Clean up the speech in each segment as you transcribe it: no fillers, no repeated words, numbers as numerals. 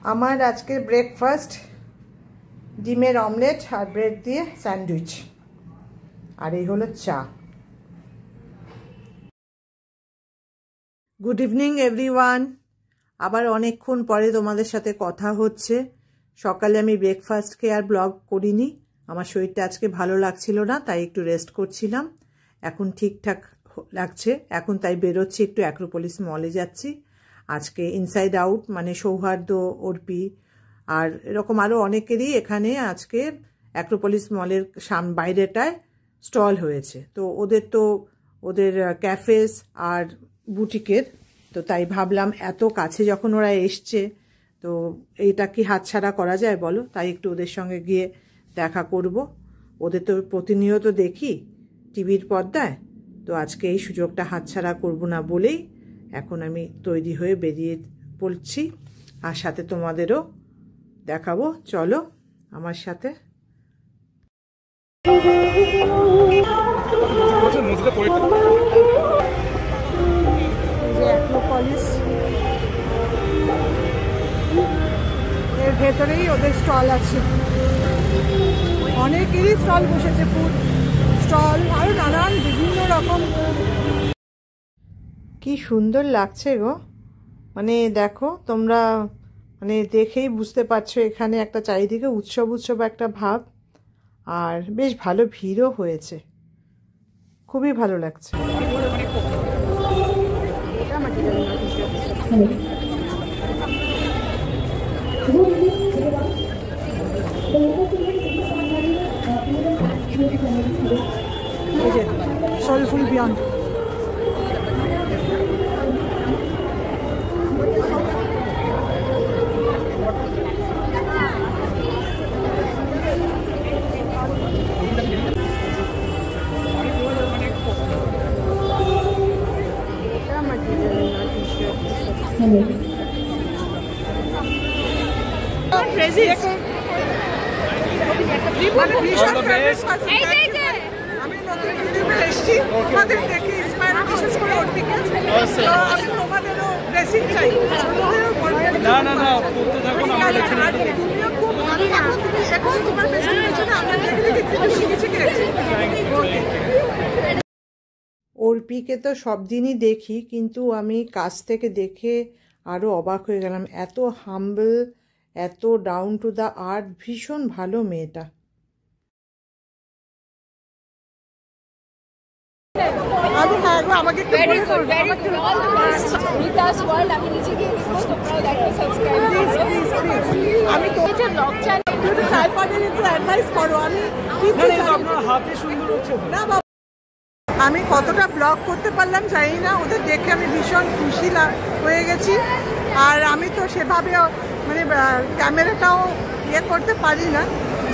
আমার আজকের ব্রেকফাস্ট ডিমের অমলেট আর ব্রেড দিয়ে স্যান্ডউইচ, আর এই হলো চা। Good evening everyone. আবার অনেকক্ষণ পরে তোমাদের সাথে কথা হচ্ছে। সকালে আমি ব্রেকফাস্ট খেয়ে আর ব্লগ করিনি, আমার শরীরটা আজকে ভালো লাগছিল না, তাই একটু রেস্ট করছিলাম। এখন ঠিকঠাক লাগছে, এখন তাই বেরোচ্ছি, একটু অ্যাক্রোপলিস মলে যাচ্ছি। আজকে ইনসাইড আউট মানে সৌহার্দ্য, অর্পি আর এরকম আরও অনেকেরই এখানে আজকে অ্যাক্রোপলিস মলের বাইরেটায় স্টল হয়েছে। তো ওদের ক্যাফেস আর বুটিকের, তো তাই ভাবলাম এত কাছে যখন ওরা এসছে তো এইটা কি হাতছাড়া করা যায় বলো, তাই একটু ওদের সঙ্গে গিয়ে দেখা করব। ওদের তো প্রতিনিয়ত দেখি টিভির পর্দায়, তো আজকে এই সুযোগটা হাতছাড়া করব না বলেই এখন আমি তৈরি হয়ে বেরিয়ে পড়ছি, আর সাথে তোমাদেরও দেখাবো। চলো আমার সাথে। অ্যাক্রোপলিস এর ভেতরেই ওদের স্টল আছে, অনেকেরই স্টল বসেছে, ফুড স্টল আরো নানান বিভিন্ন রকম। কি সুন্দর লাগছে গো, মানে দেখো তোমরা, মানে দেখেই বুঝতে পারছো এখানে একটা চারিদিকে উৎসব উৎসব একটা ভাব, আর বেশ ভালো ভিড়ও হয়েছে, খুবই ভালো লাগছে। সোলফুল বিয়ন্ড অর্পিকে তো সব দিনই দেখি, কিন্তু আমি কাছ থেকে দেখে আরও অবাক হয়ে গেলাম। এত হাম্বল, এত ডাউন টু দ্য আর্থ, ভীষণ ভালো মেয়েটা। আমি কতটা ব্লগ করতে পারলাম জানি না, ওদের দেখে আমি ভীষণ খুশি হয়ে গেছি। আর আমি তো সেভাবে মানে ক্যামেরাটাও ইয়ে করতে পারি না,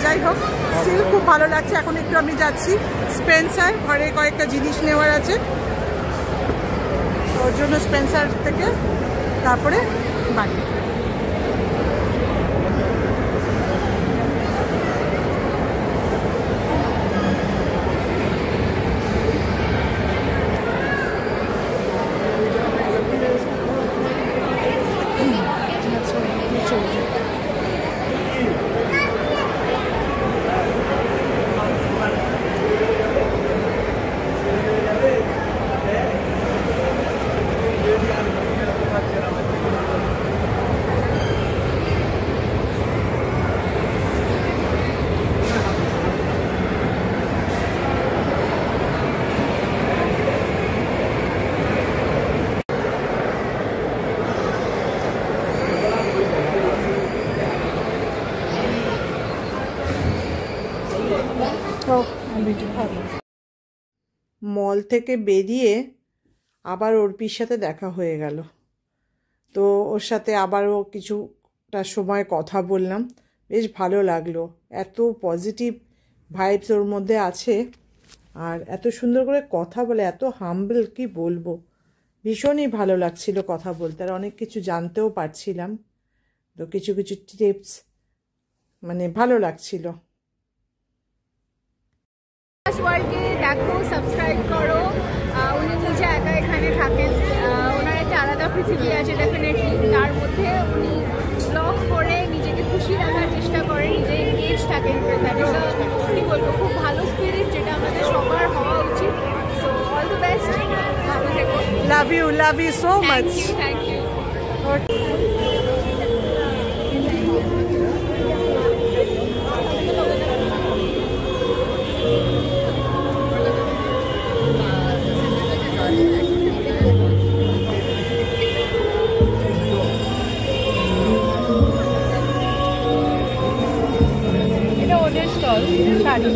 যাই হোক স্টিল খুব ভালো লাগছে। এখন একটু আমি যাচ্ছি স্পেন্সার, ঘরে কয়েকটা জিনিস নেওয়ার আছে, ওর জন্য স্পেন্সার থেকে তারপরে বাড়ি। মল থেকে বেরিয়ে আবার অর্পির সাথে দেখা হয়ে গেল, তো ওর সাথে আবারও কিছুটা সময় কথা বললাম, বেশ ভালো লাগলো। এত পজিটিভ ভাইবস ওর মধ্যে আছে, আর এত সুন্দর করে কথা বলে, এত হাম্বল, কি বলবো, ভীষণই ভালো লাগছিল কথা বলতে, আর অনেক কিছু জানতেও পারছিলাম। তো কিছু কিছু টিপস মানে ভালো লাগছিল। ওয়ার্ল্ডকে দেখো, সাবস্ক্রাইব করো। উনি নিজে একা এখানে থাকেন, ওনার একটা আলাদা পৃথিবী আছে ডেফিনেটলি, তার মধ্যে উনি ব্লগ করে love you so much. Thank you. এটা ওদের স্টল শাড়ি।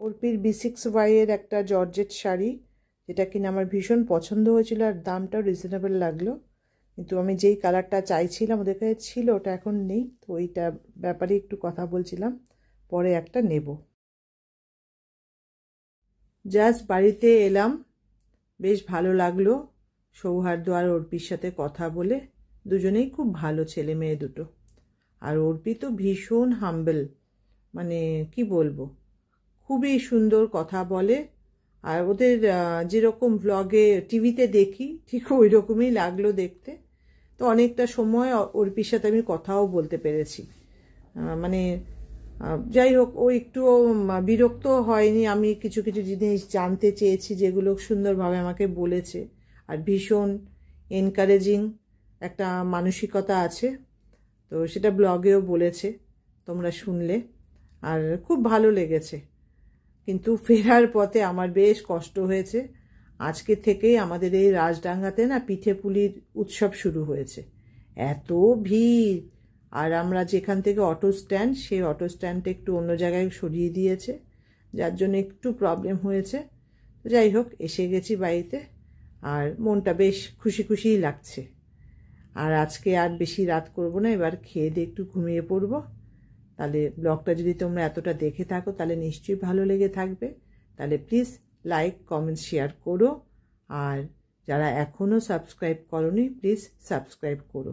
অর্পির B6Y এর একটা জর্জেট শাড়ি, যেটা কিনা আমার ভীষণ পছন্দ হয়েছিল আর দামটাও রিজনেবল লাগলো। কিন্তু আমি যেই কালারটা চাইছিলাম ওদের কাছে ছিল, ওটা এখন নেই, তো ওইটা ব্যাপারে একটু কথা বলছিলাম, পরে একটা নেব। জাস্ট বাড়িতে এলাম, বেশ ভালো লাগলো সৌহার্দ্য আর অর্পির সাথে কথা বলে। দুজনেই খুব ভালো ছেলে মেয়ে দুটো। আর অর্পি তো ভীষণ হাম্বল, মানে কি বলবো, খুবই সুন্দর কথা বলে। আর ওদের যেরকম ব্লগে টিভিতে দেখি ঠিক ওই রকমই লাগলো দেখতে। তো অনেকটা সময় অর্পির সাথে আমি কথাও বলতে পেরেছি। মানে যাই হোক, ও একটু বিরক্ত হয়নি। আমি কিছু কিছু জিনিস জানতে চেয়েছি যেগুলো সুন্দরভাবে আমাকে বলেছে। আর ভীষণ এনকারেজিং একটা মানসিকতা আছে, তো সেটা ব্লগেও বলেছে, তোমরা শুনলে। আর খুব ভালো লেগেছে। কিন্তু ফেরার পথে আমার বেশ কষ্ট হয়েছে। আজকে থেকেই আমাদের এই রাজডাঙ্গাতে না পিঠে পুলির উৎসব শুরু হয়েছে। এত ভিড়, আর আমরা যেখান থেকে অটো স্ট্যান্ড, সেই অটো স্ট্যান্ডটা একটু অন্য জায়গায় সরিয়ে দিয়েছে, যার জন্য একটু প্রবলেম হয়েছে। যাই হোক, এসে গেছি বাড়িতে, আর মনটা বেশ খুশি খুশিই লাগছে। আর আজকে আর বেশি রাত করব না, এবার খেয়ে দিয়ে একটু ঘুমিয়ে পড়বো। তাহলে ব্লগটা যদি তোমরা এতটা দেখে থাকো তাহলে নিশ্চয়ই ভালো লেগে থাকবে। তাহলে প্লিজ লাইক, কমেন্ট, শেয়ার করো। আর যারা এখনও সাবস্ক্রাইব করোনি প্লিজ সাবস্ক্রাইব করো।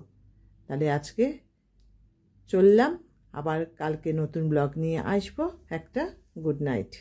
তাহলে আজকে চললাম, আবার কালকে নতুন ব্লগ নিয়ে আসবো একটা। Good night.